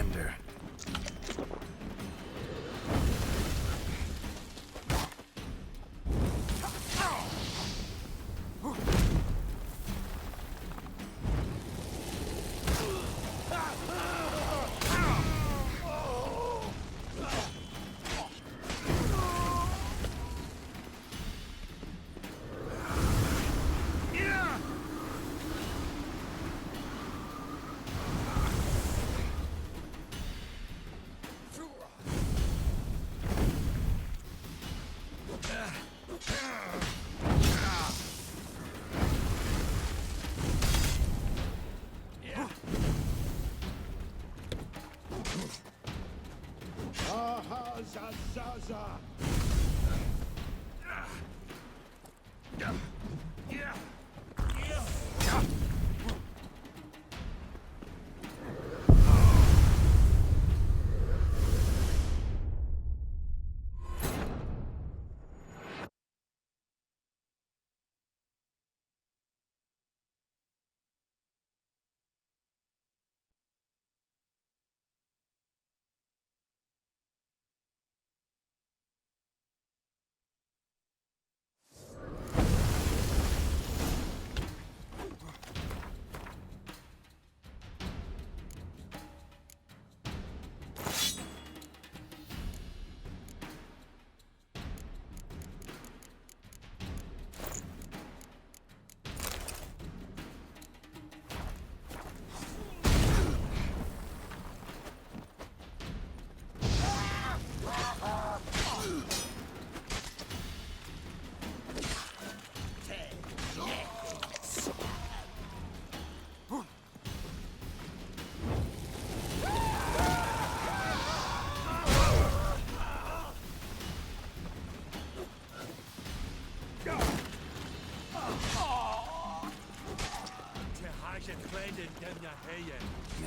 surrender. Zaza!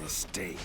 Mistake.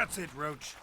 That's it, Roach.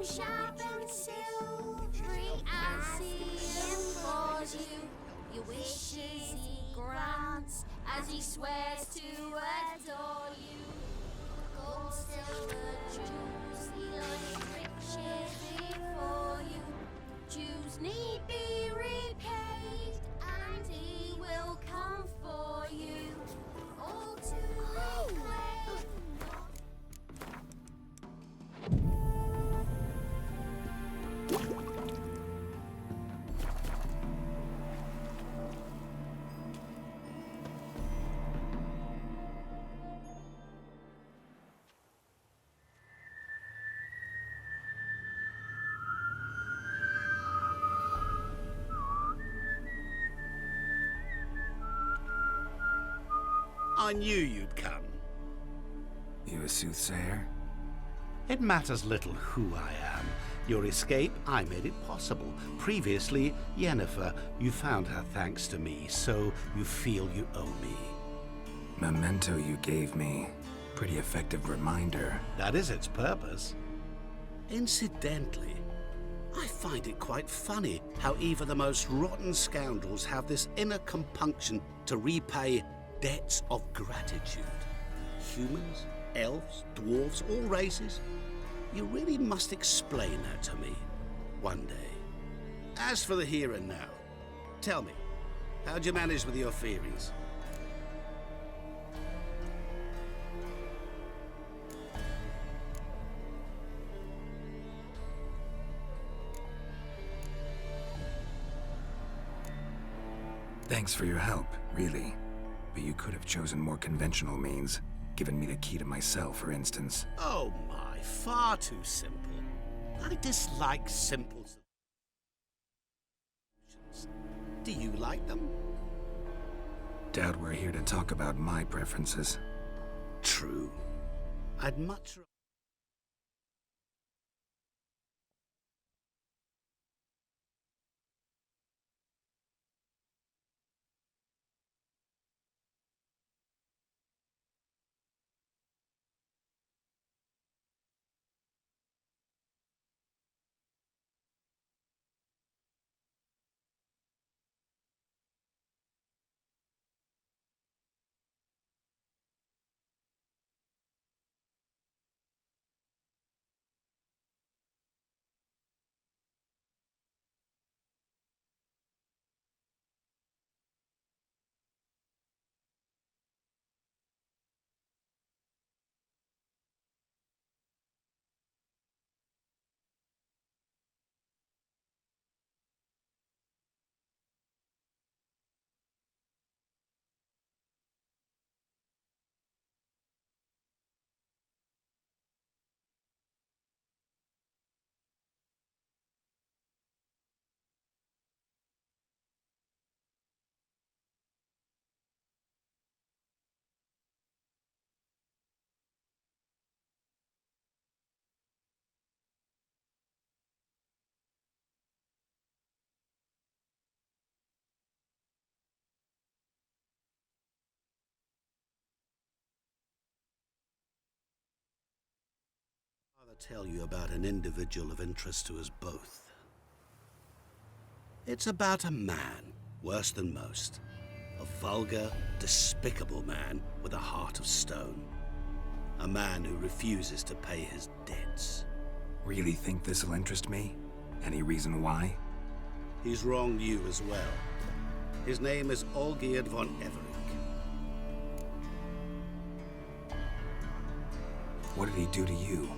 Sharp and silvery as he implores you. Your wishes he grants as he swears to adore you. Gold, silver, jewels, he lays riches before you. Jews need be repaid, and he will come for you. All to reclaim. I knew you'd come. You a soothsayer? It matters little who I am. Your escape, I made it possible. Previously, Yennefer, you found her thanks to me, so you feel you owe me. Memento you gave me. Pretty effective reminder. That is its purpose. Incidentally, I find it quite funny how even the most rotten scoundrels have this inner compunction to repay debts of gratitude. Humans, elves, dwarves, all races. You really must explain that to me one day. As for the here and now, tell me, how'd you manage with your theories? Thanks for your help, really. But you could have chosen more conventional means. Given me the key to my cell, for instance. Oh my, far too simple. I dislike simple solutions. Do you like them? Doubt we're here to talk about my preferences. True. I'd much rather... I'll tell you about an individual of interest to us both. It's about a man worse than most. A vulgar, despicable man with a heart of stone. A man who refuses to pay his debts. Really think this'll interest me? Any reason why? He's wronged you as well. His name is Olgierd von Everec. What did he do to you?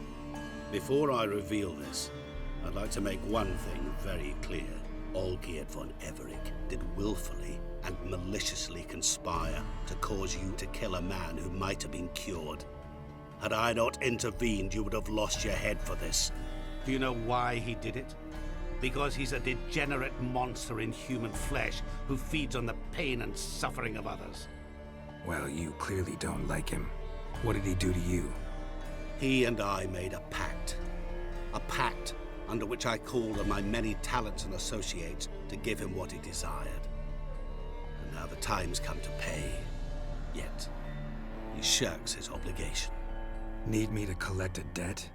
Before I reveal this, I'd like to make one thing very clear. Olgierd von Everec did willfully and maliciously conspire to cause you to kill a man who might have been cured. Had I not intervened, you would have lost your head for this. Do you know why he did it? Because he's a degenerate monster in human flesh who feeds on the pain and suffering of others. Well, you clearly don't like him. What did he do to you? He and I made a pact. A pact under which I called on my many talents and associates to give him what he desired. And now the time's come to pay. Yet, he shirks his obligation. Need me to collect a debt?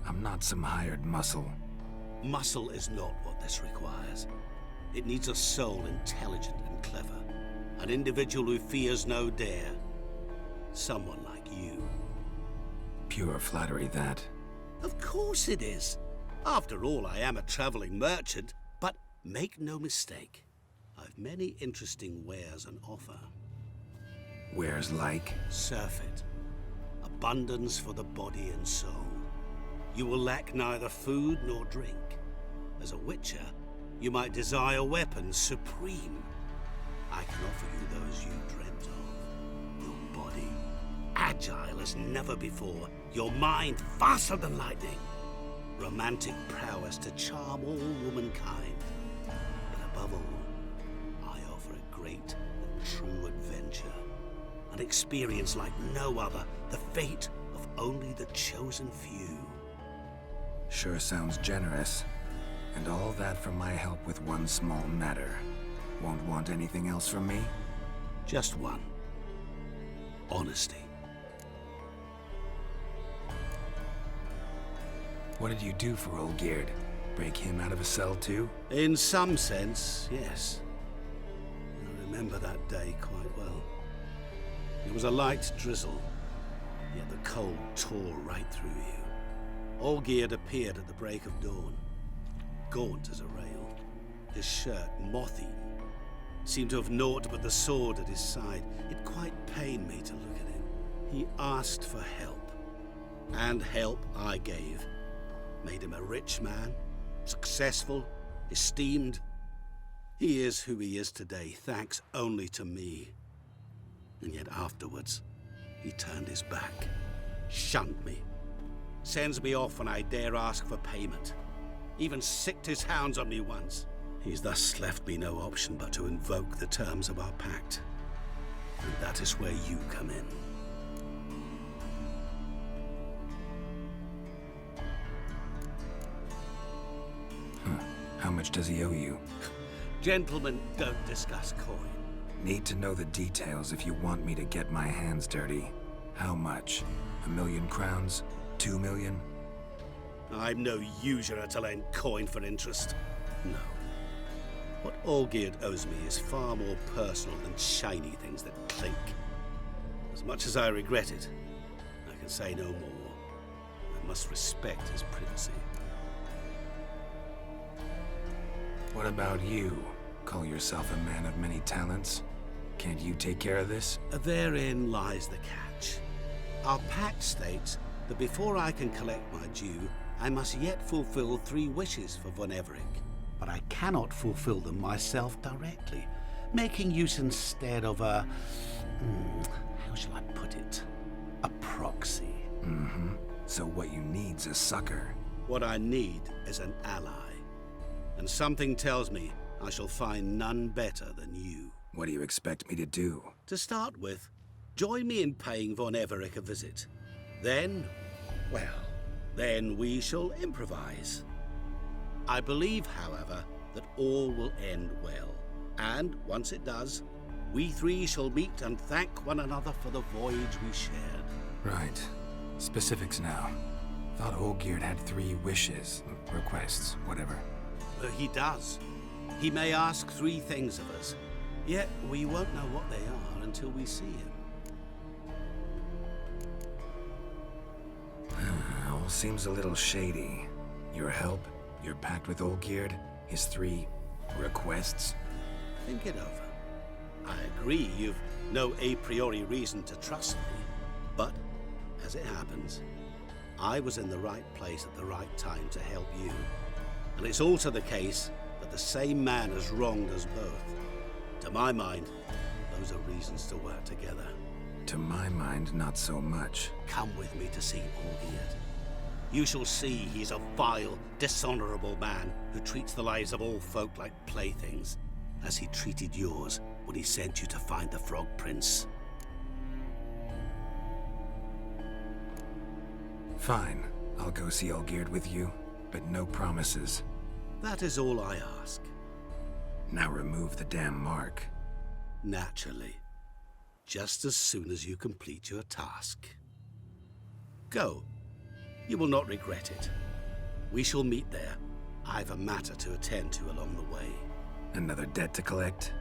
I'm not some hired muscle. Muscle is not what this requires. It needs a soul intelligent and clever. An individual who fears no dare. Someone like you. Pure flattery, that. Of course it is. After all, I am a traveling merchant. But make no mistake, I've many interesting wares on offer. Wares like? Surfeit. Abundance for the body and soul. You will lack neither food nor drink. As a witcher, you might desire weapons supreme. I can offer you those you dreamt of. Your body, agile as never before. Your mind, faster than lightning. Romantic prowess to charm all womankind. But above all, I offer a great and true adventure. An experience like no other. The fate of only the chosen few. Sure sounds generous. And all that for my help with one small matter. Won't want anything else from me? Just one. Honesty. What did you do for Olgierd? Break him out of a cell too? In some sense, yes. I remember that day quite well. It was a light drizzle, yet the cold tore right through you. Olgierd appeared at the break of dawn, gaunt as a rail, his shirt moth-eaten. Seemed to have naught but the sword at his side. It quite pained me to look at him. He asked for help, and help I gave. Made him a rich man, successful, esteemed. He is who he is today, thanks only to me. And yet afterwards, he turned his back, shunned me, sends me off when I dare ask for payment. Even sicked his hounds on me once. He's thus left me no option but to invoke the terms of our pact. And that is where you come in. How much does he owe you? Gentlemen don't discuss coin. Need to know the details if you want me to get my hands dirty. How much? 1,000,000 crowns? 2 million? I'm no usurer to lend coin for interest. No. What Olgierd owes me is far more personal than shiny things that clink. As much as I regret it, I can say no more. I must respect his privacy. What about you? Call yourself a man of many talents? Can't you take care of this? Therein lies the catch. Our pact states that before I can collect my due, I must yet fulfill 3 wishes for von Everec. But I cannot fulfill them myself directly, making use instead of a... how shall I put it? A proxy. Mm-hmm. So what you need's a sucker. What I need is an ally. And something tells me I shall find none better than you. What do you expect me to do? To start with, join me in paying von Everec a visit. Then, well, then we shall improvise. I believe, however, that all will end well. And once it does, we 3 shall meet and thank one another for the voyage we shared. Right. Specifics now. Thought Olgierd had 3 wishes, requests, whatever. He does. He may ask 3 things of us. Yet we won't know what they are until we see him. All seems a little shady. Your help, your pact with Olgierd, his 3 requests. Think it over. I agree you've no a priori reason to trust me, but as it happens, I was in the right place at the right time to help you. And it's also the case that the same man has wronged us both. To my mind, those are reasons to work together. To my mind, not so much. Come with me to see Olgierd. You shall see he's a vile, dishonorable man who treats the lives of all folk like playthings, as he treated yours when he sent you to find the Frog Prince. Fine. I'll go see Olgierd with you, but no promises. That is all I ask. Now remove the damn mark. Naturally. Just as soon as you complete your task. Go. You will not regret it. We shall meet there. I've a matter to attend to along the way. Another debt to collect?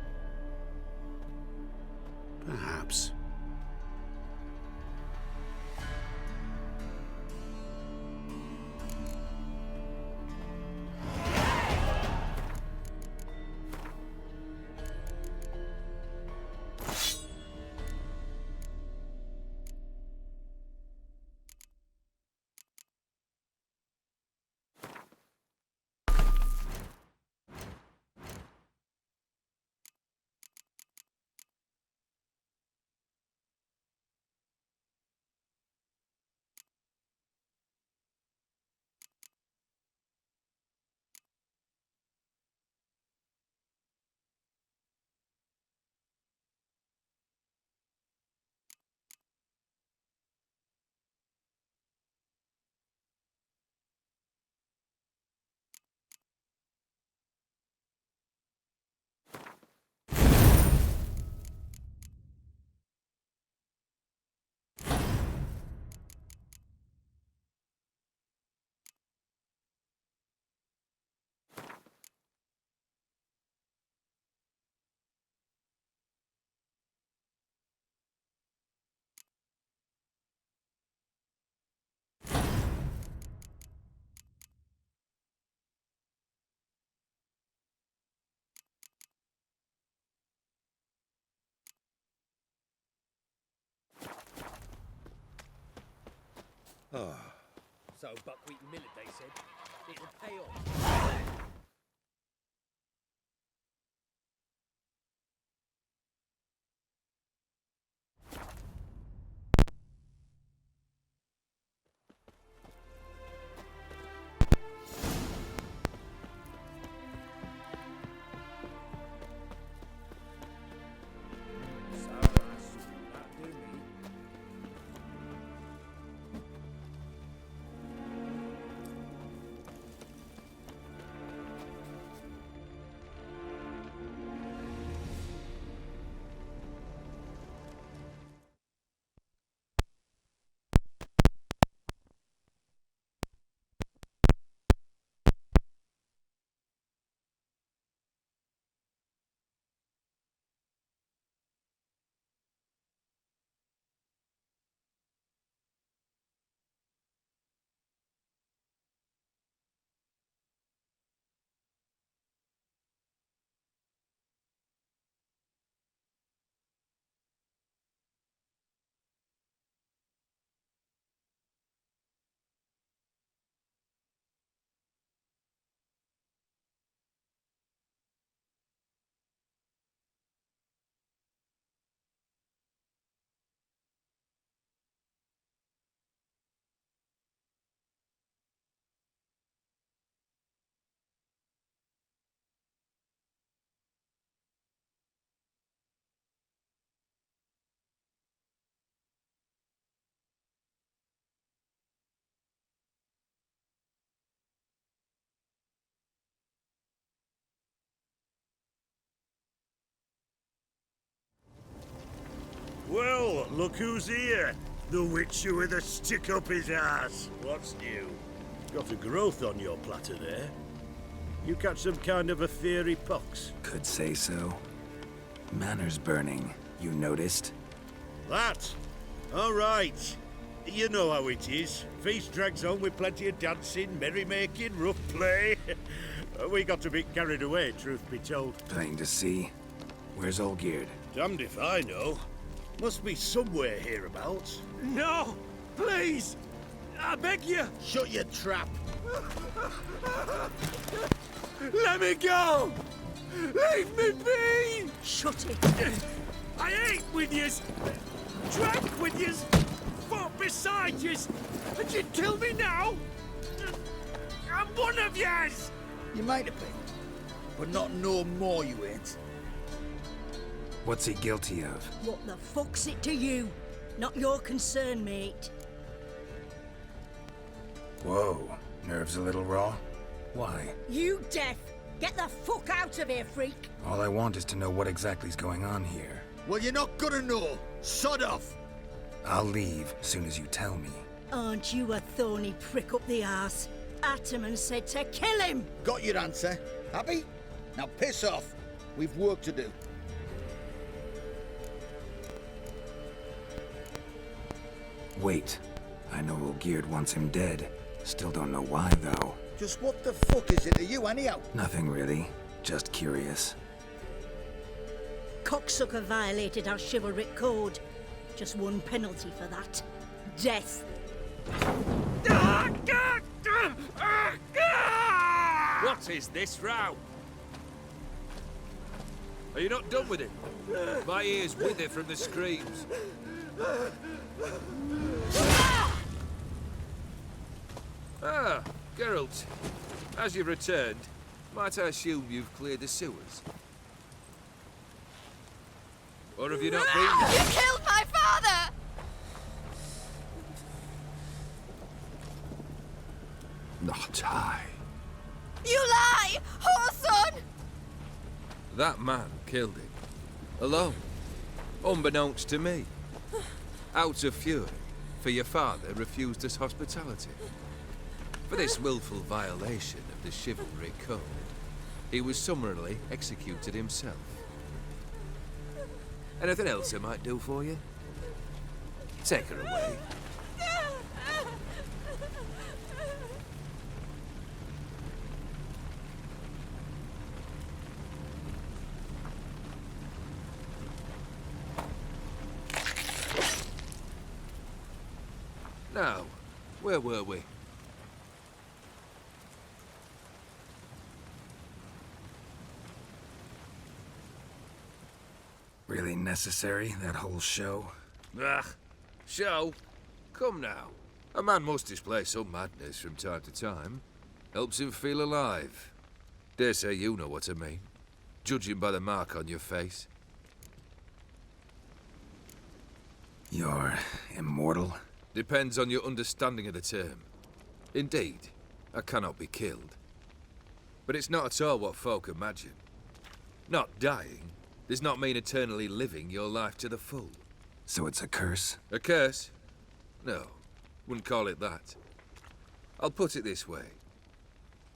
Perhaps. So buckwheat and millet, they said. It'll pay off. Well, look who's here. The Witcher with a stick up his ass. What's new? Got a growth on your platter there. You catch some kind of a fiery pox? Could say so. Manor's burning. You noticed? That? All right. You know how it is. Feast drags on with plenty of dancing, merrymaking, rough play. We got a bit carried away, truth be told. Plain to see. Where's Olgierd? Damned if I know. Must be somewhere hereabouts. No! Please! I beg you! Shut your trap. Let me go! Leave me be! Shut it. I ate with yous! Drank with yous! Fought beside yous! And you'd kill me now? I'm one of yous! You might have been, but not no more you ain't. What's he guilty of? What the fuck's it to you? Not your concern, mate. Whoa. Nerves a little raw? Why? You deaf! Get the fuck out of here, freak! All I want is to know what exactly's going on here. Well, you're not gonna know. Sod off. I'll leave as soon as you tell me. Aren't you a thorny prick up the arse? Ataman said to kill him! Got your answer. Happy? Now piss off. We've work to do. Wait. I know Olgierd wants him dead. Still don't know why, though. Just what the fuck is it to you, anyhow? Nothing really. Just curious. Cocksucker violated our chivalric code. Just one penalty for that. Death. What is this row? Are you not done with it? My ears wither from the screams. Ah, Geralt. As you've returned, might I assume you've cleared the sewers? Or have you not been there? You killed my father! Not I. You lie! Whoreson! That man killed him. Alone. Unbeknownst to me. Out of fury, for your father refused us hospitality. For this willful violation of the chivalry code, he was summarily executed himself. Anything else I might do for you? Take her away. Now, where were we? Really necessary, that whole show? Ugh, show? Come now. A man must display some madness from time to time. Helps him feel alive. Dare say you know what I mean. Judging by the mark on your face. You're immortal? Depends on your understanding of the term. Indeed, I cannot be killed. But it's not at all what folk imagine. Not dying does not mean eternally living your life to the full. So it's a curse? A curse? No, wouldn't call it that. I'll put it this way.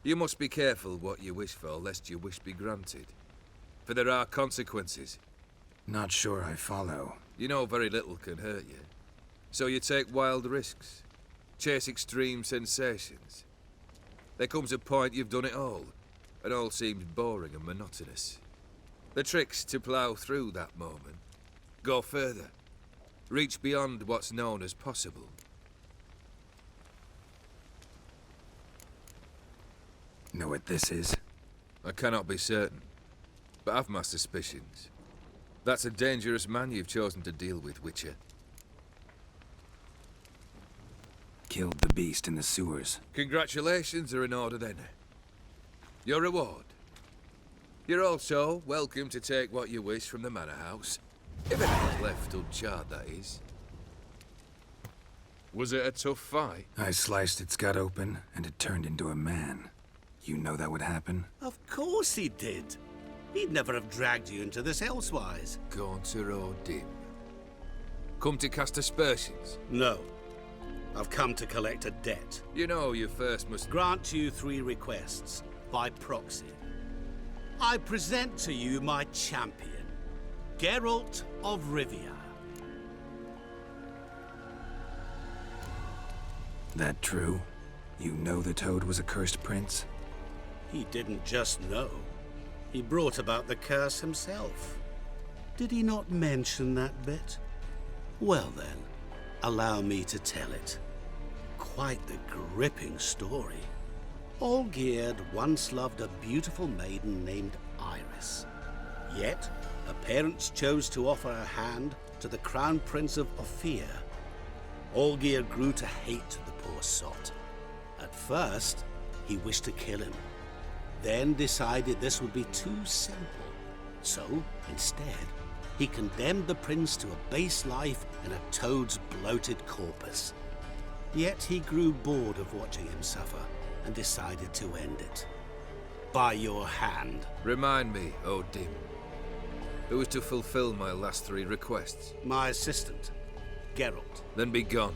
You must be careful what you wish for, lest your wish be granted. For there are consequences. Not sure I follow. You know very little can hurt you. So you take wild risks. Chase extreme sensations. There comes a point you've done it all, and all seems boring and monotonous. The trick's to plough through that moment. Go further. Reach beyond what's known as possible. Know what this is? I cannot be certain, but I've my suspicions. That's a dangerous man you've chosen to deal with, Witcher. Killed the beast in the sewers. Congratulations are in order then. Your reward. You're also welcome to take what you wish from the manor house. If anything's left uncharred, that is. Was it a tough fight? I sliced its gut open, and it turned into a man. You know that would happen? Of course he did. He'd never have dragged you into this elsewise. Gaunter or dim? Come to cast aspersions? No. I've come to collect a debt. You know you first must... Grant you 3 requests, by proxy. I present to you my champion, Geralt of Rivia. That true? You know the Toad was a cursed prince? He didn't just know. He brought about the curse himself. Did he not mention that bit? Well then, allow me to tell it. Quite the gripping story. Olgierd once loved a beautiful maiden named Iris. Yet, her parents chose to offer her hand to the Crown Prince of Ophir. Olgierd grew to hate the poor sot. At first, he wished to kill him, then decided this would be too simple. So, instead, he condemned the prince to a base life in a toad's bloated corpus. Yet he grew bored of watching him suffer and decided to end it. By your hand. Remind me, Dim, who was to fulfill my last 3 requests? My assistant, Geralt. Then be gone.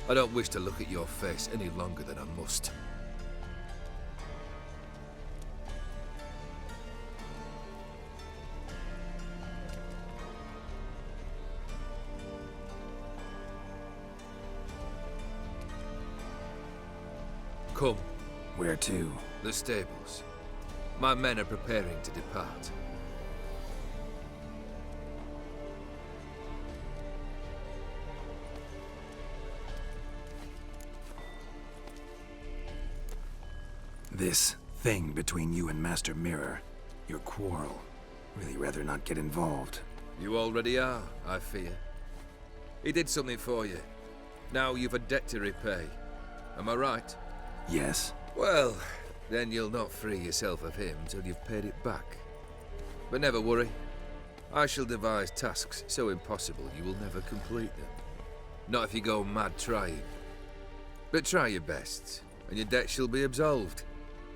I don't wish to look at your face any longer than I must. Come. Where to? The stables. My men are preparing to depart. This thing between you and Master Mirror, your quarrel. Really rather not get involved. You already are, I fear. He did something for you. Now you've a debt to repay. Am I right? Yes. Well, then you'll not free yourself of him till you've paid it back. But never worry. I shall devise tasks so impossible you will never complete them. Not if you go mad trying. But try your best, and your debt shall be absolved,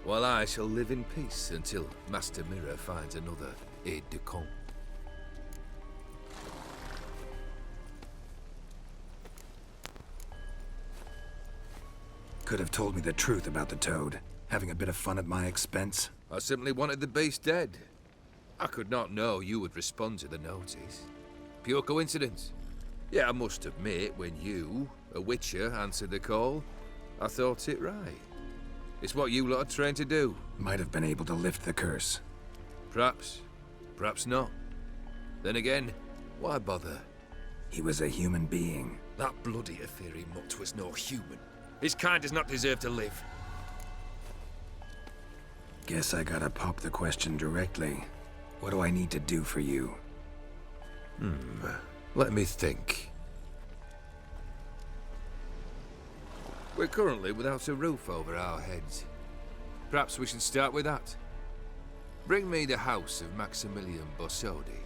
while I shall live in peace until Master Mirror finds another aide-de-camp. Could have told me the truth about the Toad, having a bit of fun at my expense. I simply wanted the beast dead. I could not know you would respond to the notice. Pure coincidence. Yeah, I must admit, when you, a Witcher, answered the call, I thought it right. It's what you lot are trained to do. Might have been able to lift the curse. Perhaps. Perhaps not. Then again, why bother? He was a human being. That bloody Ophiri mutt was no human. His kind does not deserve to live. Guess I gotta pop the question directly. What do I need to do for you? Let me think. We're currently without a roof over our heads. Perhaps we should start with that. Bring me the house of Maximilian Bossodi.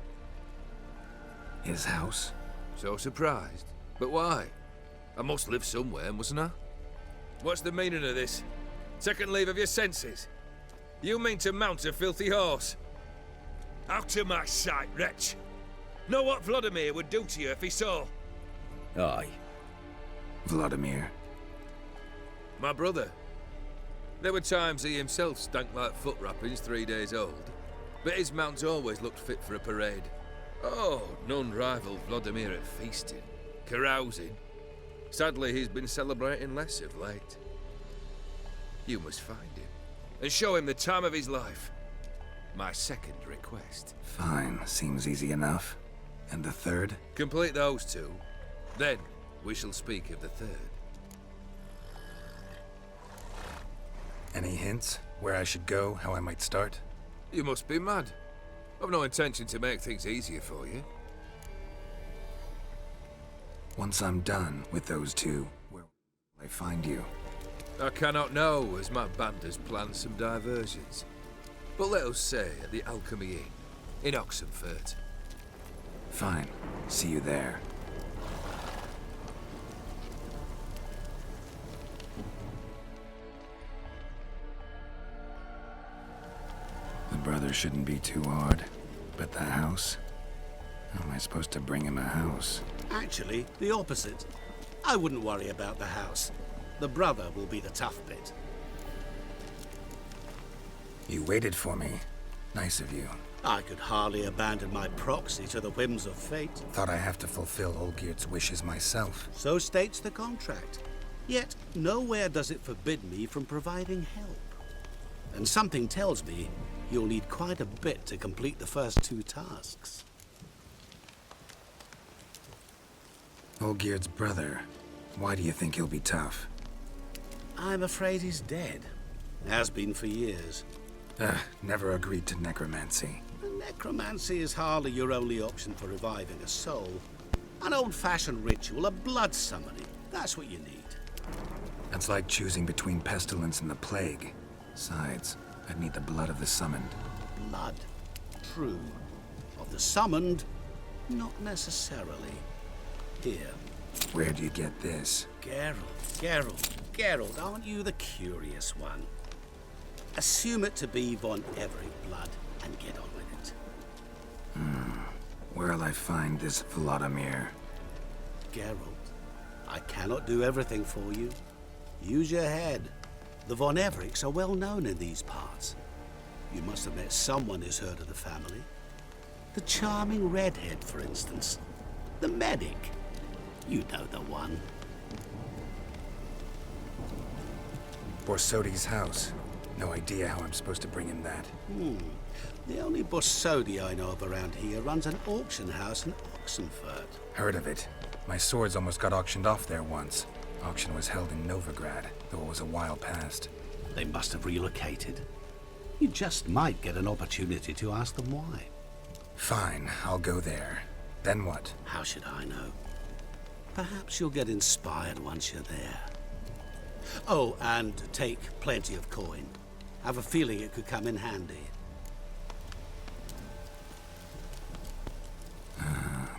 His house? So surprised. But why? I must live somewhere, mustn't I? What's the meaning of this? Second leave of your senses? You mean to mount a filthy horse? Out of my sight, wretch! Know what Vladimir would do to you if he saw? Aye. Vladimir. My brother. There were times he himself stank like foot wrappings 3 days old, but his mount always looked fit for a parade. Oh, none rivaled Vladimir at feasting, carousing. Sadly, he's been celebrating less of late. You must find him, and show him the time of his life. My second request. Fine, seems easy enough. And the third? Complete those 2, then we shall speak of the third. Any hints? Where I should go, how I might start? You must be mad. I've no intention to make things easier for you. Once I'm done with those 2, where will I find you? I cannot know, as my band has planned some diversions. But let us say at the Alchemy Inn, in Oxenfurt. Fine. See you there. The brother shouldn't be too hard. But the house? How am I supposed to bring him a house? Actually, the opposite. I wouldn't worry about the house. The brother will be the tough bit. You waited for me. Nice of you. I could hardly abandon my proxy to the whims of fate. Thought I have to fulfill Olgierd's wishes myself. So states the contract. Yet, nowhere does it forbid me from providing help. And something tells me you'll need quite a bit to complete the first 2 tasks. Olgierd's brother. Why do you think he'll be tough? I'm afraid he's dead. Has been for years. Never agreed to necromancy. Necromancy is hardly your only option for reviving a soul. An old-fashioned ritual, a blood summoning. That's what you need. That's like choosing between pestilence and the plague. Besides, I'd need the blood of the summoned. Blood. True. Of the summoned, not necessarily. Here. Where do you get this? Geralt, aren't you the curious one? Assume it to be Von Everett blood and get on with it. Where'll I find this Vladimir? Geralt, I cannot do everything for you. Use your head. The Von Evericks are well known in these parts. You must have met someone who's heard of the family. The charming redhead, for instance. The medic. You know the one. Borsodi's house. No idea how I'm supposed to bring him that. The only Borsodi I know of around here runs an auction house in Oxenfurt. Heard of it. My swords almost got auctioned off there once. Auction was held in Novigrad, though it was a while past. They must have relocated. You just might get an opportunity to ask them why. Fine, I'll go there. Then what? How should I know? Perhaps you'll get inspired once you're there. Oh, and take plenty of coin. Have a feeling it could come in handy.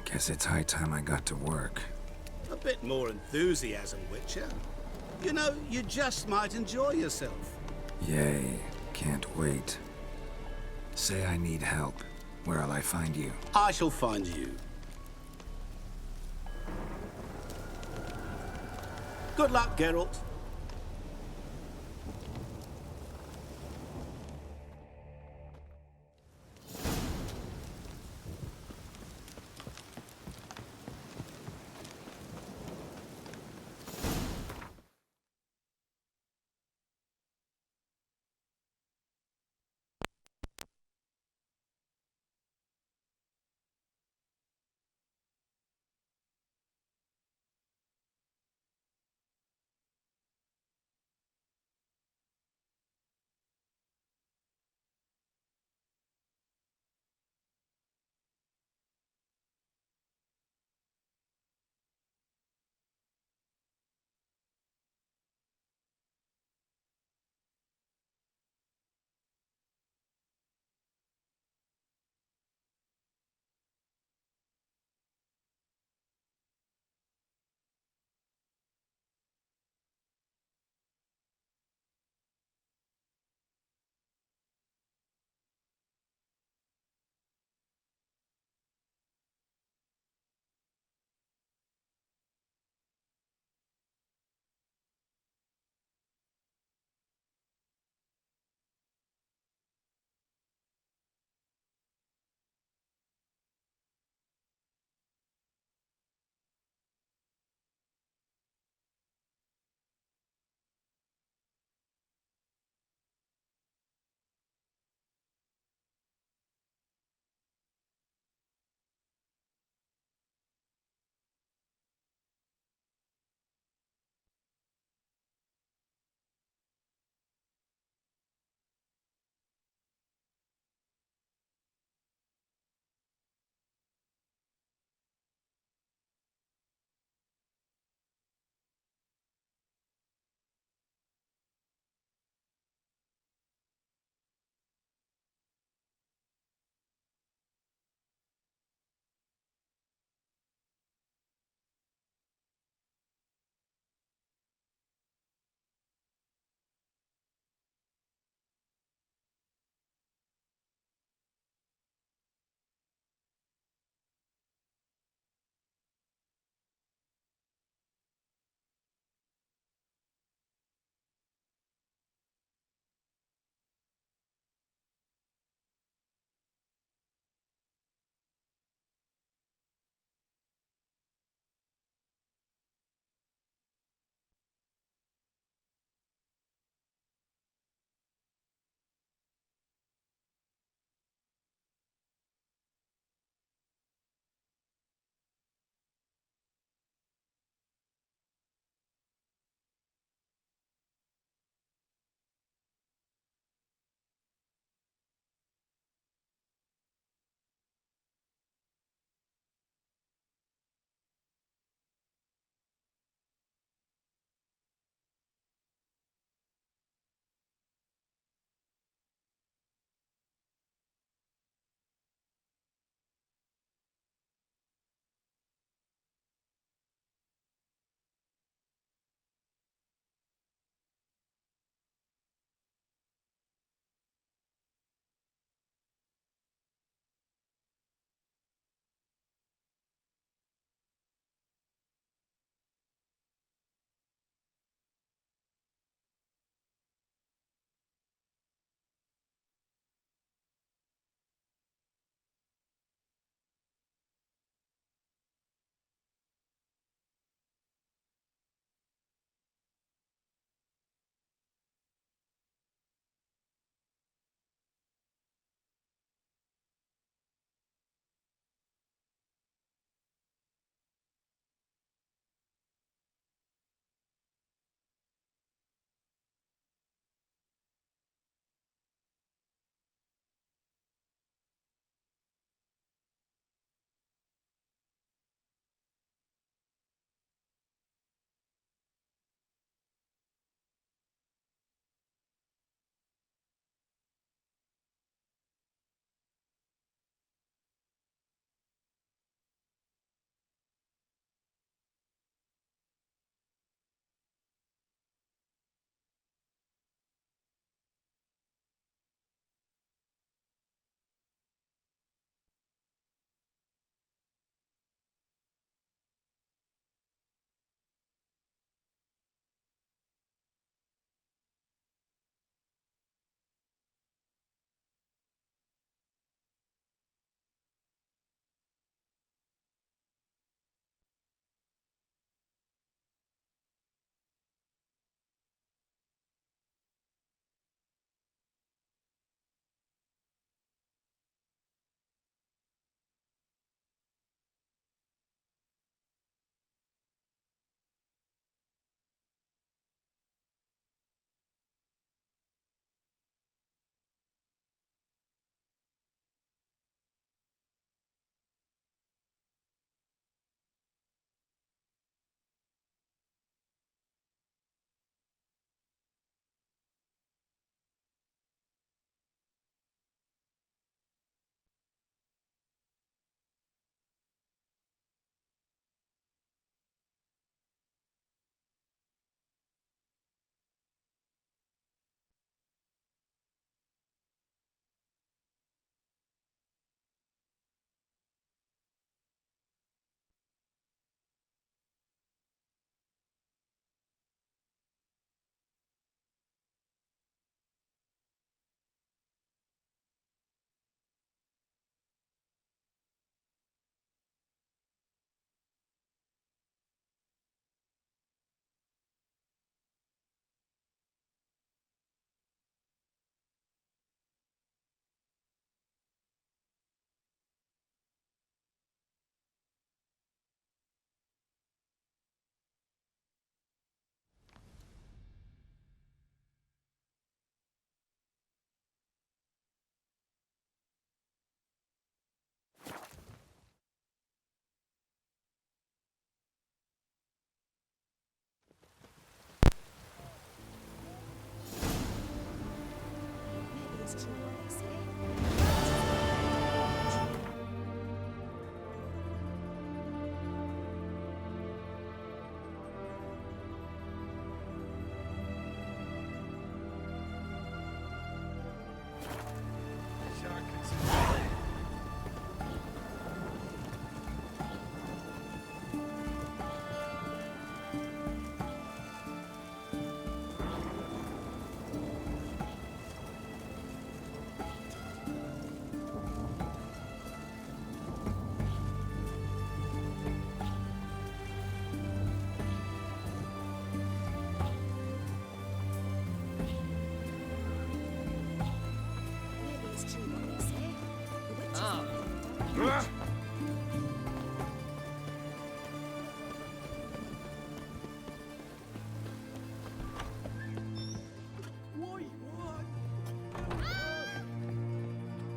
Guess it's high time I got to work. A bit more enthusiasm, Witcher. You know, you just might enjoy yourself. Yay, can't wait. Say I need help. Where'll I find you? I shall find you. Good luck, Geralt.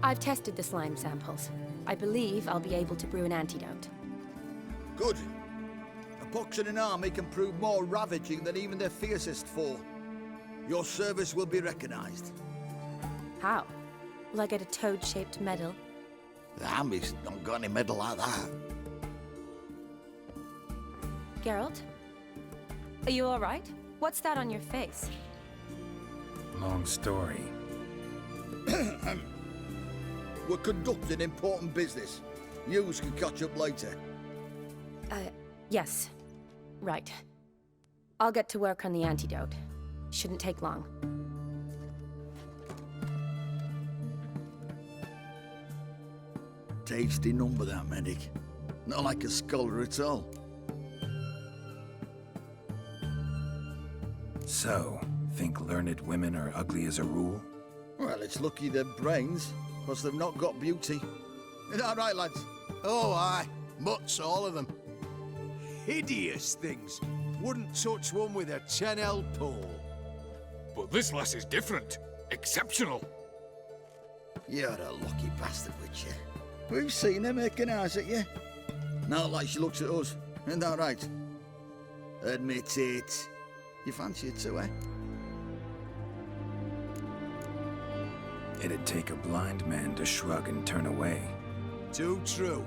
I've tested the slime samples. I believe I'll be able to brew an antidote. Good. A pox in an army can prove more ravaging than even their fiercest foe. Your service will be recognized. How? Will I get a toad-shaped medal? The army's not got any medal like that. Geralt? Are you alright? What's that on your face? Long story. We're conducting important business. Yous can catch up later. Yes. Right. I'll get to work on the antidote. Shouldn't take long. Tasty number, that medic. Not like a scholar at all. So, think learned women are ugly as a rule? Well, it's lucky they're brains, because they've not got beauty. Is that right, lads? Oh, aye. Mutts, all of them. Hideous things. Wouldn't touch one with a 10L pole. But this lass is different. Exceptional. You're a lucky bastard, Witcher. We've seen her making eyes at you. Not like she looks at us. Isn't that right? Admit it. You fancy her too, eh? It'd take a blind man to shrug and turn away. Too true.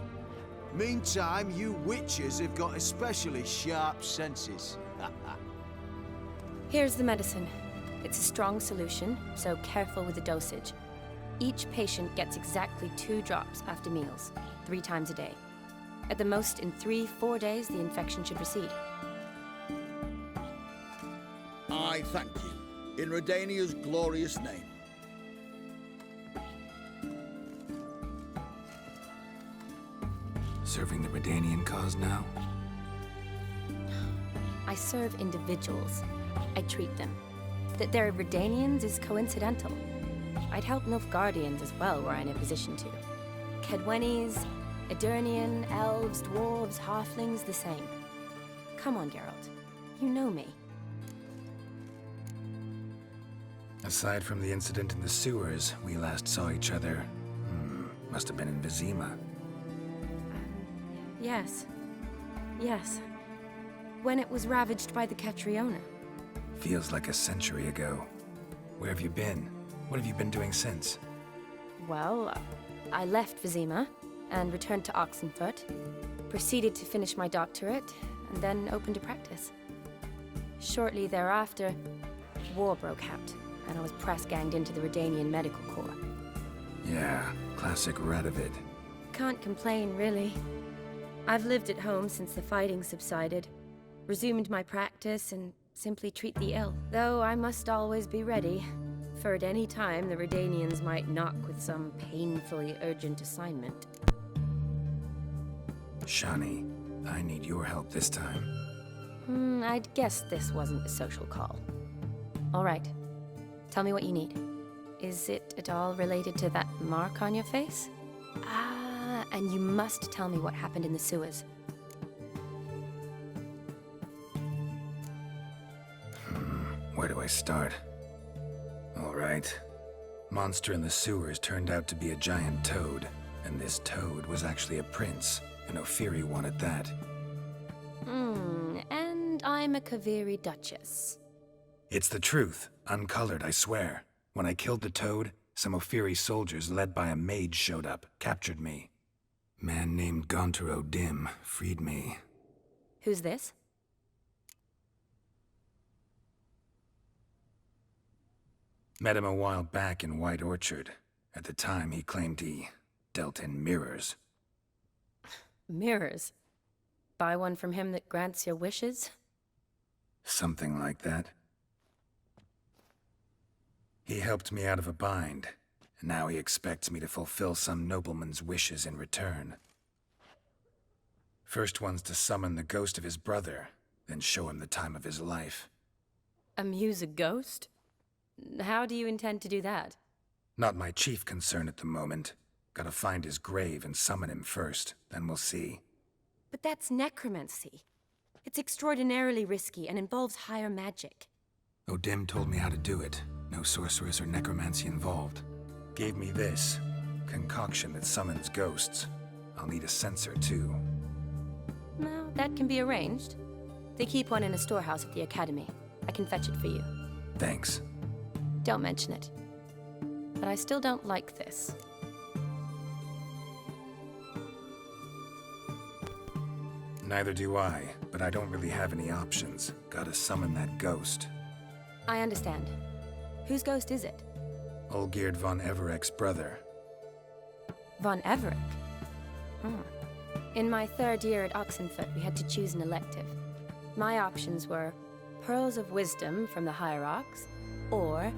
Meantime, you witches have got especially sharp senses. Here's the medicine. It's a strong solution, so careful with the dosage. Each patient gets exactly 2 drops after meals, 3 times a day. At the most, in 3-4 days, the infection should recede. I thank you. In Redania's glorious name. Serving the Redanian cause now? I serve individuals. I treat them. That they're Redanians is coincidental. I'd help Nilfgaardians as well were I in a position to. Kedwenis, Edirnian, elves, dwarves, halflings, the same. Come on, Geralt. You know me. Aside from the incident in the sewers, we last saw each other. Must have been in Vizima. Yes. Yes. When it was ravaged by the Catriona. Feels like a century ago. Where have you been? What have you been doing since? Well, I left Vizima and returned to Oxenfurt, proceeded to finish my doctorate, and then opened a practice. Shortly thereafter, war broke out, and I was press-ganged into the Redanian Medical Corps. Yeah, classic Radovid. Can't complain, really. I've lived at home since the fighting subsided, resumed my practice, and simply treat the ill. Though I must always be ready, for at any time the Redanians might knock with some painfully urgent assignment. Shani, I need your help this time. I'd guess this wasn't a social call. All right. Tell me what you need. Is it at all related to that mark on your face? And you must tell me what happened in the sewers. Where do I start? All right. Monster in the sewers turned out to be a giant toad, and this toad was actually a prince, and Ophiri wanted that. And I'm a Kaviri Duchess. It's the truth, uncolored, I swear. When I killed the toad, some Ophiri soldiers led by a mage showed up, captured me. Man named Gontar O'Dim freed me. Who's this? Met him a while back in White Orchard. At the time, he claimed he dealt in mirrors. Mirrors? Buy one from him that grants your wishes? Something like that. He helped me out of a bind, and now he expects me to fulfill some nobleman's wishes in return. First one's to summon the ghost of his brother, then show him the time of his life. Amuse a ghost? How do you intend to do that? Not my chief concern at the moment. Gotta find his grave and summon him first, then we'll see. But that's necromancy. It's extraordinarily risky and involves higher magic. O'Dim told me how to do it. No sorceress or necromancy involved. Gave me this. concoction that summons ghosts. I'll need a sensor, too. Well, that can be arranged. They keep one in a storehouse at the Academy. I can fetch it for you. Thanks. Don't mention it. But I still don't like this. Neither do I, but I don't really have any options. Gotta summon that ghost. I understand. Whose ghost is it? Olgierd von Everek's brother. Von Everek? In my 3rd year at Oxenfoot, we had to choose an elective. My options were Pearls of Wisdom from the Hierarchs, or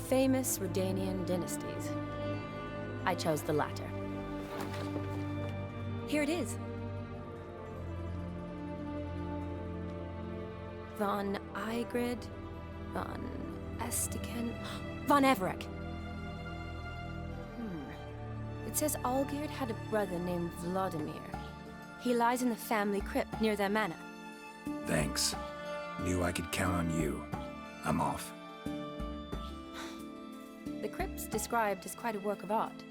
Famous Redanian Dynasties. I chose the latter. Here it is. Von Igrid, Von Estiken, Von Everek. It says Olgierd had a brother named Vladimir. He lies in the family crypt near their manor. Thanks. Knew I could count on you. I'm off. The crypt's described as quite a work of art.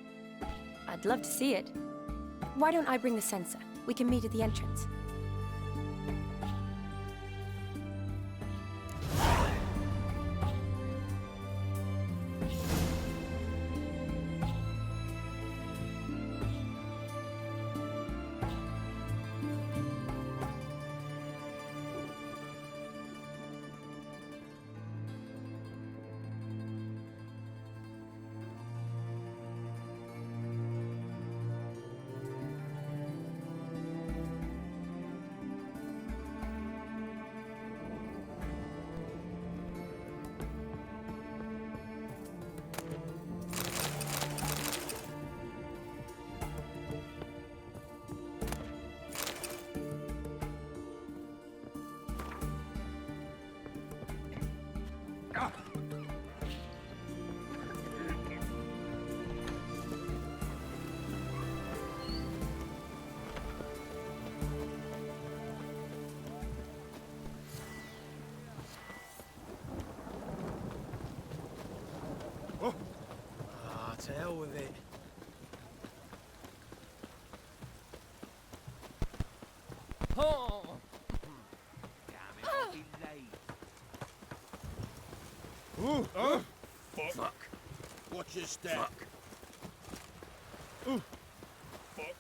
I'd love to see it. Why don't I bring the sensor? We can meet at the entrance. To hell with it. Oh! Damn it, I'll be late. Ooh, fuck. Watch your step. Fuck. Ooh, fuck.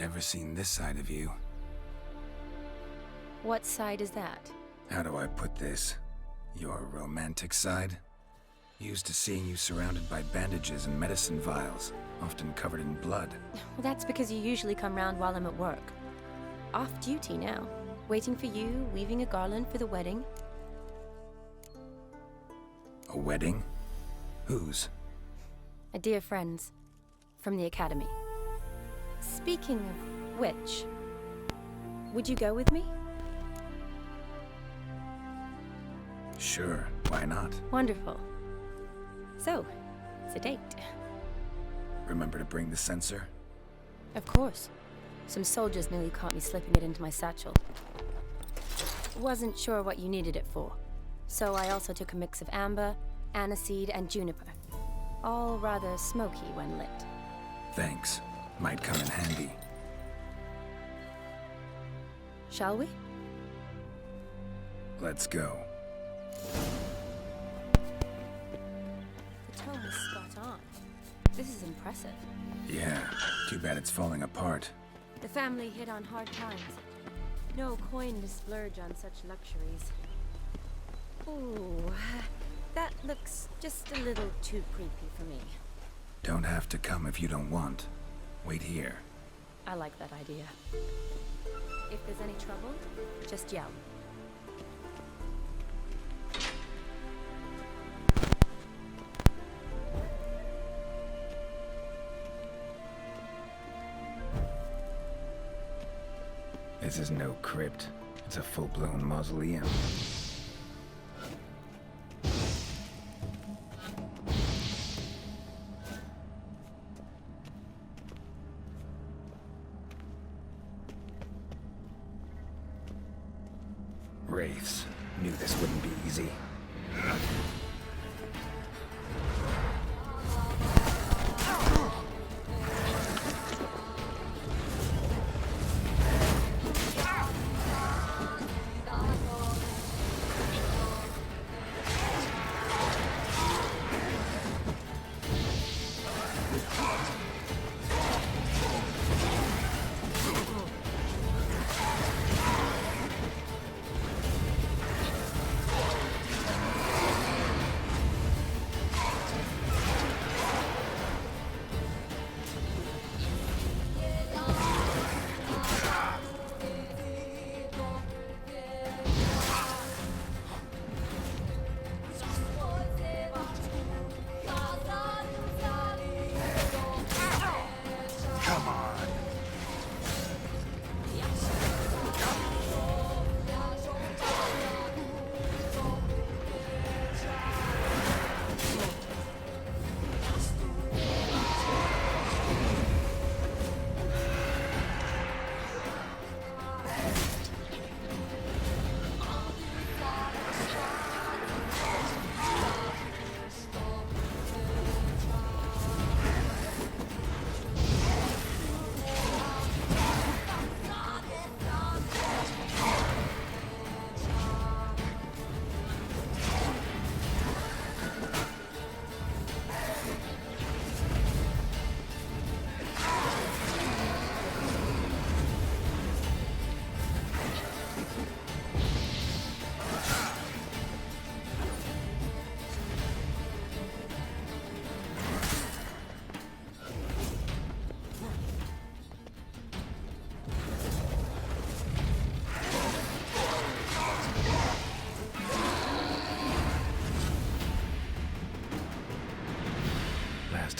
Never seen this side of you. What side is that? How do I put this? Your romantic side? Used to seeing you surrounded by bandages and medicine vials, often covered in blood. Well, that's because you usually come round while I'm at work. Off duty now. Waiting for you, weaving a garland for the wedding. A wedding? Whose? A dear friend's. From the academy. Speaking of which, would you go with me? Sure, why not? Wonderful. So, it's a date. Remember to bring the sensor? Of course. Some soldiers nearly caught me slipping it into my satchel. Wasn't sure what you needed it for, so I also took a mix of amber, aniseed, and juniper. All rather smoky when lit. Thanks. Might come in handy. Shall we? Let's go. The tone was spot on. This is impressive. Yeah, too bad it's falling apart. The family hit on hard times. No coin to splurge on such luxuries. Ooh, that looks just a little too creepy for me. Don't have to come if you don't want. Wait here. I like that idea. If there's any trouble, just yell. This is no crypt. It's a full-blown mausoleum. Wraiths. Knew this wouldn't be easy.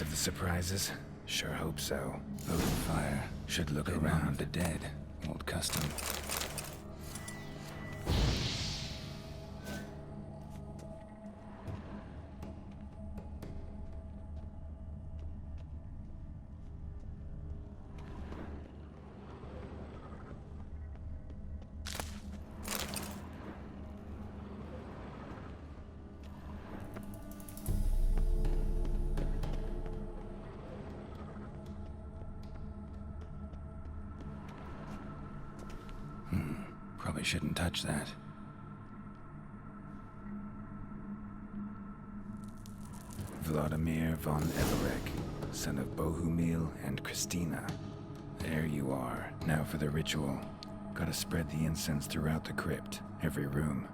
Of the surprises? Sure hope so. Open fire. Should look around the dead. Old custom. Probably shouldn't touch that. Vladimir von Everek, son of Bohumil and Christina. There you are. Now for the ritual. Gotta spread the incense throughout the crypt, every room.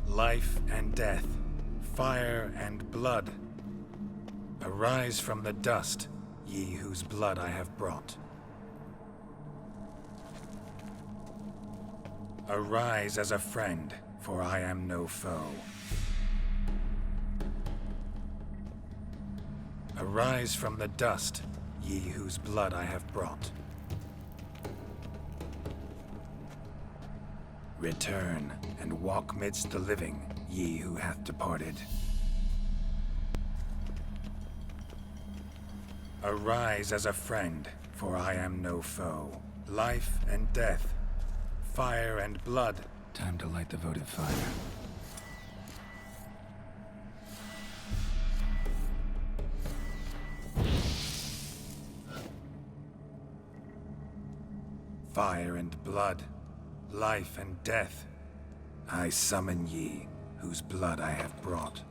Life and death, fire and blood. Arise from the dust, ye whose blood I have brought. Arise as a friend, for I am no foe. Arise from the dust, ye whose blood I have brought. Return, and walk midst the living, ye who hath departed. Arise as a friend, for I am no foe. Life and death, fire and blood. Time to light the votive fire. Fire and blood, life and death. I summon ye, whose blood I have brought.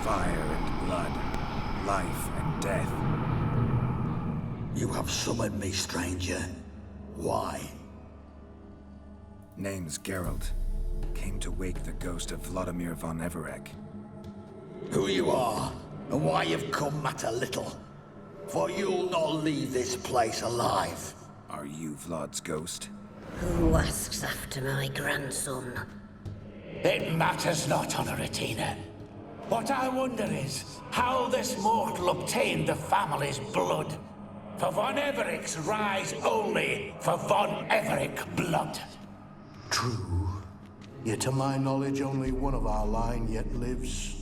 Fire and blood, life and death. You have summoned me, stranger. Why? Name's Geralt. Came to wake the ghost of Vladimir von Everec. Who you are, and why you've come matter little. For you'll not leave this place alive. Are you Vlad's ghost? Who asks after my grandson? It matters not, Honoratina. What I wonder is how this mortal obtained the family's blood. For von Everec's rise only for von Everec blood. True. Yet to my knowledge, only one of our line yet lives.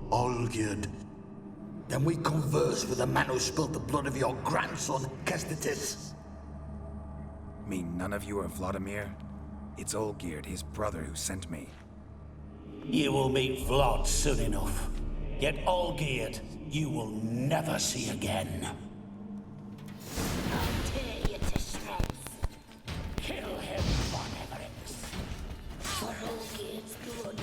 Olgierd. Then we converse with the man who spilled the blood of your grandson, Kestitis. Mean none of you are Vladimir? It's Olgierd, his brother, who sent me. You will meet Vlad soon enough. Yet Olgierd, you will never see again. I'll tear you to shreds. Kill him, von Everec. For Olgierd's blood.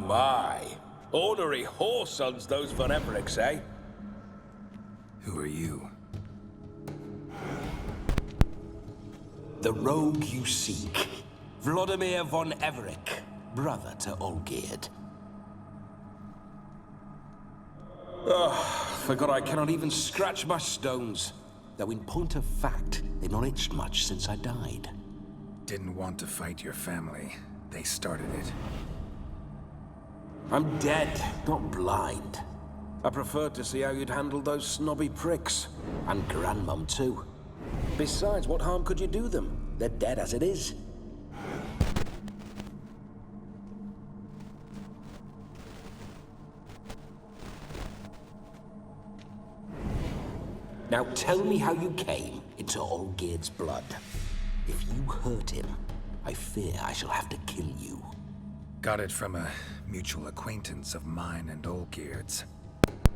My. Ornery whoresons those von Everecs, eh? Who are you? The rogue you seek. Vladimir von Everec, brother to Olgierd. Forgot I cannot even scratch my stones. Though in point of fact, they've not itched much since I died. Didn't want to fight your family. They started it. I'm dead, not blind. I preferred to see how you'd handled those snobby pricks. And Grandmum too. Besides, what harm could you do them? They're dead as it is. Now tell me how you came into Olgierd's blood. If you hurt him, I fear I shall have to kill you. Got it from a mutual acquaintance of mine and Olgierd's.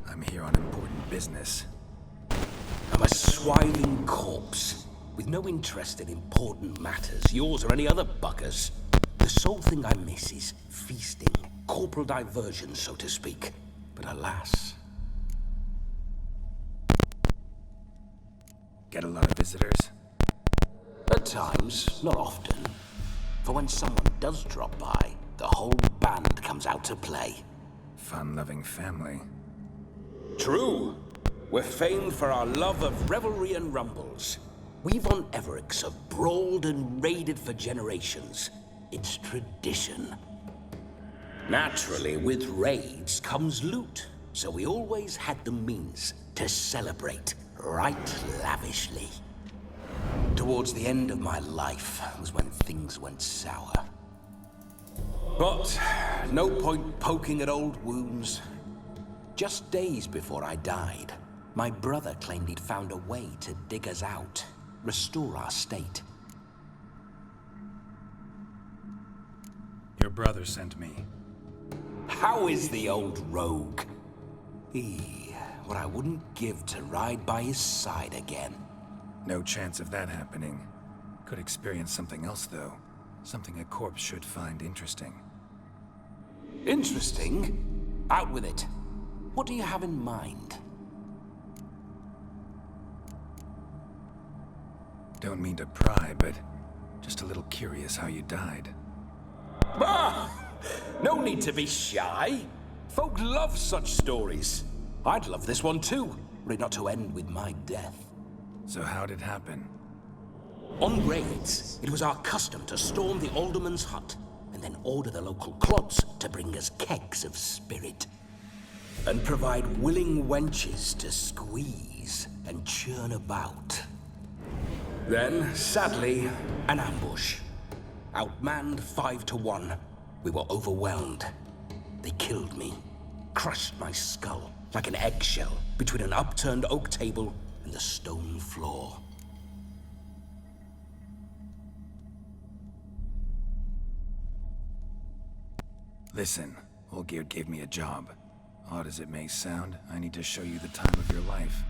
I'm here on important business. I'm a swiving corpse, with no interest in important matters, yours or any other buggers. The sole thing I miss is feasting, corporal diversion, so to speak. But alas... Get a lot of visitors? At Sometimes, not often. For when someone does drop by, the whole band comes out to play. Fun-loving family. True. We're famed for our love of revelry and rumbles. We've on Everix have brawled and raided for generations. It's tradition. Naturally, with raids comes loot, so we always had the means to celebrate right lavishly. Towards the end of my life was when things went sour. But no point poking at old wounds. Just days before I died, my brother claimed he'd found a way to dig us out, restore our state. Your brother sent me. How is the old rogue? What I wouldn't give to ride by his side again. No chance of that happening. Could experience something else, though. Something a corpse should find interesting. Interesting? Out with it. What do you have in mind? Don't mean to pry, but just a little curious how you died. Ah! No need to be shy. Folk love such stories. I'd love this one too, were it not to end with my death. So how'd it happen? On raids, it was our custom to storm the alderman's hut and then order the local clods to bring us kegs of spirit. And provide willing wenches to squeeze and churn about. Then, sadly, an ambush. Outmanned 5 to 1. We were overwhelmed. They killed me, crushed my skull like an eggshell between an upturned oak table and the stone floor. Listen, Olgierd gave me a job. Odd as it may sound, I need to show you the time of your life.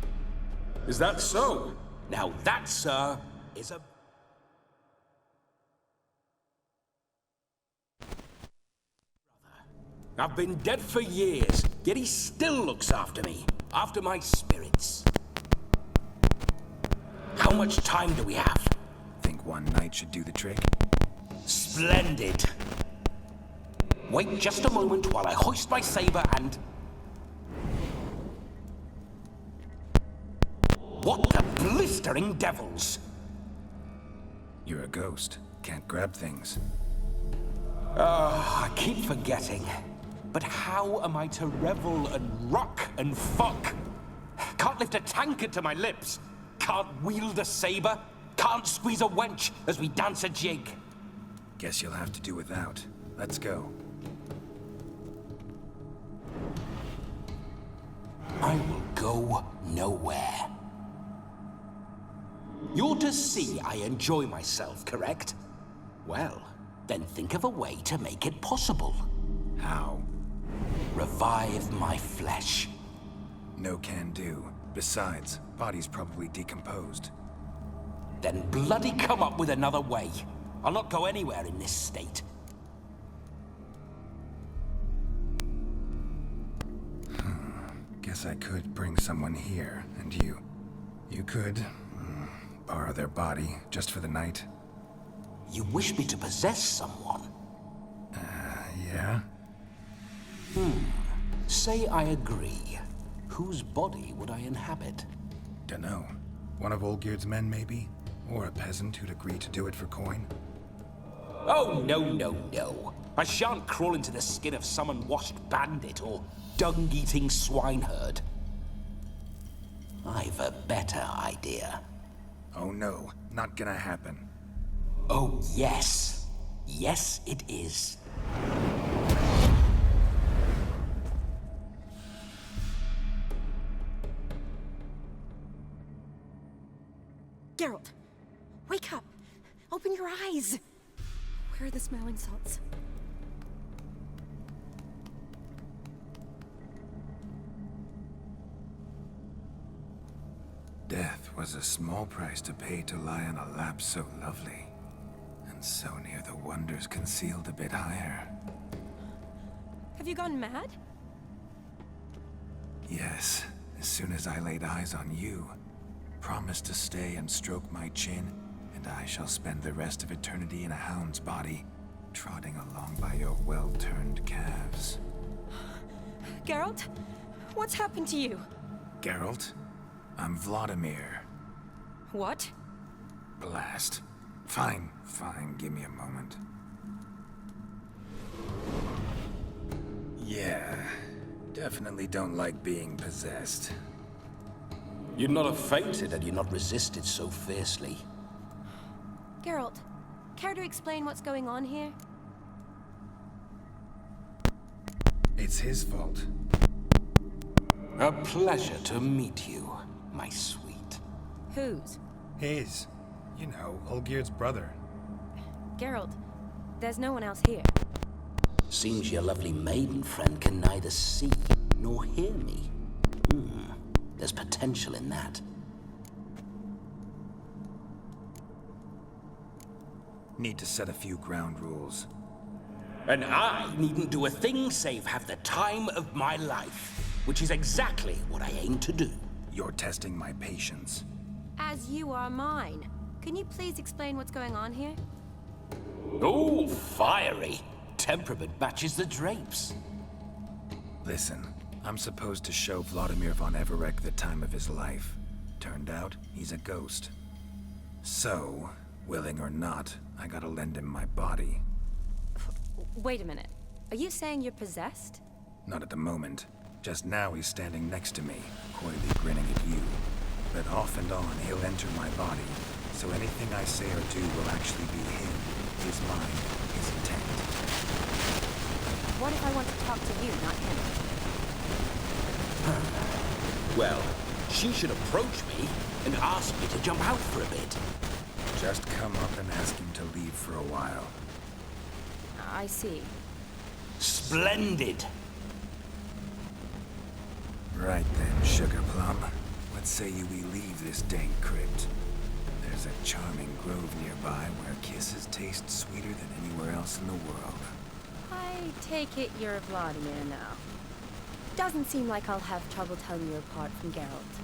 Is that so? Now that, sir, is a... I've been dead for years, yet he still looks after me, after my spirits. How much time do we have? Think one night should do the trick? Splendid. Wait just a moment while I hoist my saber and... What the blistering devils? You're a ghost. Can't grab things. I keep forgetting. But how am I to revel and rock and fuck? Can't lift a tankard to my lips. Can't wield a saber. Can't squeeze a wench as we dance a jig. Guess you'll have to do without. Let's go. I will go nowhere. You're to see I enjoy myself, correct? Well, then think of a way to make it possible. How? Revive my flesh. No can do. Besides, body's probably decomposed. Then bloody come up with another way. I'll not go anywhere in this state. Guess I could bring someone here, and you. You could borrow their body just for the night. You wish me to possess someone? Yeah? Say I agree. Whose body would I inhabit? Dunno. One of Olgierd's men, maybe? Or a peasant who'd agree to do it for coin? Oh, no. I shan't crawl into the skin of some unwashed bandit or dung-eating swineherd. I've a better idea. Oh no, not gonna happen. Oh, yes. Yes, it is. Geralt, wake up. Open your eyes. Where are the smelling salts? Death was a small price to pay to lie on a lap so lovely, and so near the wonders concealed a bit higher. Have you gone mad? Yes, as soon as I laid eyes on you, promised to stay and stroke my chin, and and I shall spend the rest of eternity in a hound's body, trotting along by your well-turned calves. Geralt? What's happened to you? Geralt, I'm Vladimir. What? Blast. Fine, give me a moment. Yeah, definitely don't like being possessed. You'd not have fainted had you not resisted so fiercely. Geralt, care to explain what's going on here? It's his fault. A pleasure to meet you, my sweet. Whose? His. You know, Olgerd's brother. Geralt, there's no one else here. Seems your lovely maiden friend can neither see nor hear me. There's potential in that. Need to set a few ground rules. And I needn't do a thing save have the time of my life, which is exactly what I aim to do. You're testing my patience. As you are mine. Can you please explain what's going on here? Oh, fiery. Temperament matches the drapes. Listen, I'm supposed to show Vladimir von Everec the time of his life. Turned out, he's a ghost. So, willing or not, I gotta lend him my body. Wait a minute. Are you saying you're possessed? Not at the moment. Just now he's standing next to me, coyly grinning at you. But off and on, he'll enter my body. So anything I say or do will actually be him, his mind, his intent. What if I want to talk to you, not him? Well, she should approach me and ask me to jump out for a bit. Just come up and ask him to leave for a while. I see. Splendid! Right then, Sugar Plum. What say you we leave this dank crypt? There's a charming grove nearby where kisses taste sweeter than anywhere else in the world. I take it you're Vladimir now. Doesn't seem like I'll have trouble telling you apart from Geralt.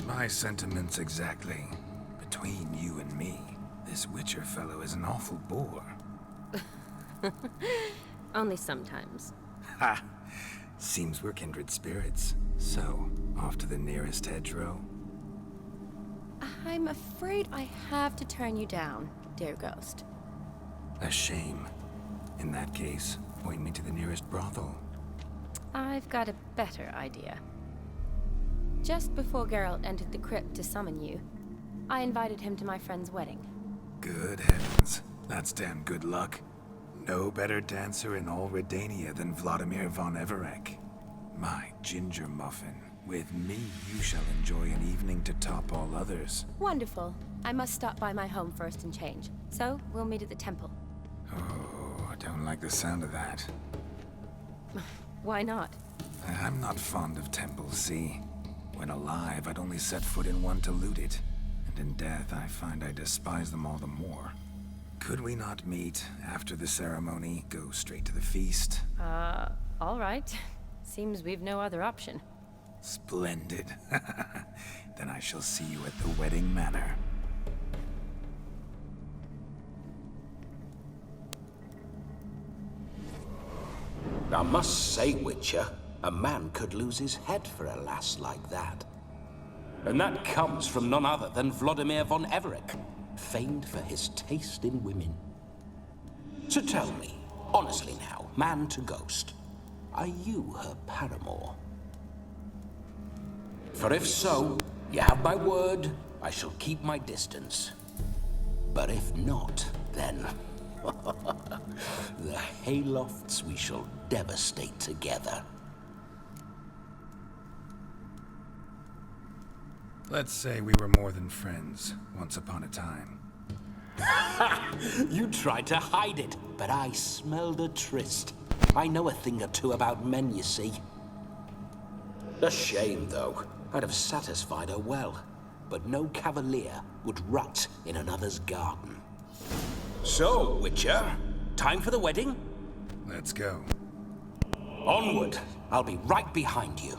My sentiments exactly. Between you and me, this Witcher fellow is an awful bore. Only sometimes. Ha! Seems we're kindred spirits. So, off to the nearest hedgerow? I'm afraid I have to turn you down, dear ghost. A shame. In that case, point me to the nearest brothel. I've got a better idea. Just before Geralt entered the crypt to summon you, I invited him to my friend's wedding. Good heavens. That's damn good luck. No better dancer in all Redania than Vladimir von Everec. My ginger muffin. With me, you shall enjoy an evening to top all others. Wonderful. I must stop by my home first and change. So, we'll meet at the temple. Oh, I don't like the sound of that. Why not? I'm not fond of temples, see? When alive, I'd only set foot in one to loot it. And in death, I find I despise them all the more. Could we not meet after the ceremony, go straight to the feast? All right. Seems we've no other option. Splendid. Then I shall see you at the wedding manor. I must say, Witcher, a man could lose his head for a lass like that. And that comes from none other than Vladimir von Everec, famed for his taste in women. So tell me, honestly now, man to ghost, are you her paramour? For if so, you have my word, I shall keep my distance. But if not, then the haylofts we shall devastate together. Let's say we were more than friends, once upon a time. You tried to hide it, but I smelled a tryst. I know a thing or two about men, you see. A shame, though. I'd have satisfied her well, but no cavalier would rot in another's garden. So, Witcher, time for the wedding? Let's go. Onward. I'll be right behind you.